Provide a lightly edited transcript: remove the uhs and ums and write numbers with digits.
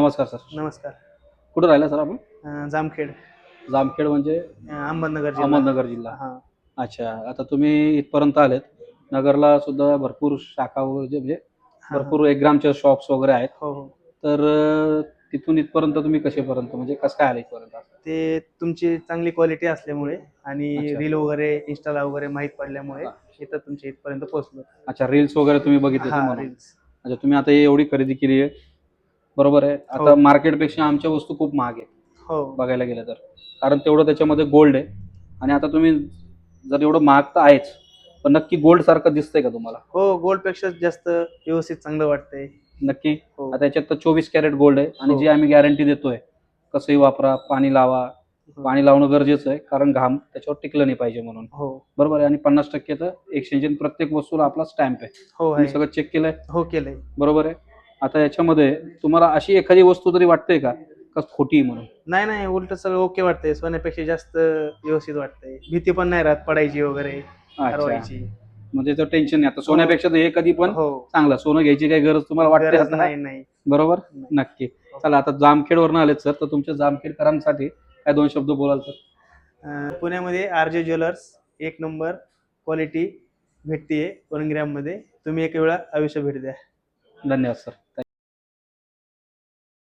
नमस्कार सर. नमस्कार. कुठं राहिला सर आपण? जामखेड. जामखेड म्हणजे अहमदनगर जिल्हा. अहमदनगर जिल्हा. हां. अच्छा. आता तुम्ही इथपर्यंत आलेत. नगरला सुद्धा भरपूर शाखा वगैरे म्हणजे हां, हां. भरपूर 1 ग्रामचे शॉप्स वगैरे आहेत. हो, हो. तर तिथून इथपर्यंत तुम्ही कसेपर्यंत म्हणजे कसं काय आले इथपर्यंत? ते तुमची चांगली क्वालिटी असल्यामुळे आणि अच्छा. रील वगैरे Instaला वगैरे माहीत पडल्यामुळे हां. इथं तुमच्या इथपर्यंत पोहोचलो. अच्छा, रील्स वगैरे तुम्ही बघितले ते हां, म्हणून. रील्स. अच्छा, तुम्ही आता ही एवढी खरेदी केली आहे. बरोबर आहे. हो, आता मार्केटपेक्षा आमच्या वस्तू खूप महाग आहेत हो. बघायला गेलं तर. कारण तेवढं त्याच्यामध्ये गोल्ड आहे आणि आता तुम्ही जर एवढं महाग तर आहेच. पण नक्की गोल्ड सारखं दिसतंय का तुम्हाला? हो, गोल्डपेक्षा जास्त व्यवस्थित चांगलं वाटतंय. नक्की. हो, आता याच्यात तर 24 कॅरेट गोल्ड आहे आणि हो, जी आम्ही गॅरंटी देतोय, कसंही वापरा, पाणी लावा. हो, पाणी लावणं गरजेचं आहे कारण घाम त्याच्यावर टिकलं नाही पाहिजे म्हणून. हो, बरोबर आहे आणि 50% तर एक्सचेंज प्रत्येक वस्तूला आपला स्टॅम्प आहे. हो तुम्ही आहे. सगळं चेक केलंय? हो, केलंय. बरोबर आहे. आता याच्यामध्ये तुम्हाला अशी एखादी वस्तू तरी वाटते का खोटी आहे म्हणून? नाही, नाही. उलटं सगळं ओके वाटतंय. सोन्यापेक्षा जास्त व्यवस्थित वाटतंय. भीती पण नाही राहत पडायची वगैरे, अच्छा. हरवायची. म्हणजे तर टेन्शन नाही. आता हो, सोन्यापेक्षा तर हे कधी पण हो. चांगलं. सोनं घ्यायची काही गरज तुम्हाला वाटते गरज आता? नाही, नाही. बरोबर? नाही. नक्की. चला आता जामखेडवरून आलेत सर, तर तुमच्या जामखेडकरांसाठी काय 2 शब्द बोलाल तर? पुण्यामध्ये आर.जे. ज्वेलर्स एक नंबर क्वालिटी भेटतीये 1 ग्रॅममध्ये. तुम्ही एक वेळा अवश्य भेट द्या. धन्यवाद सर.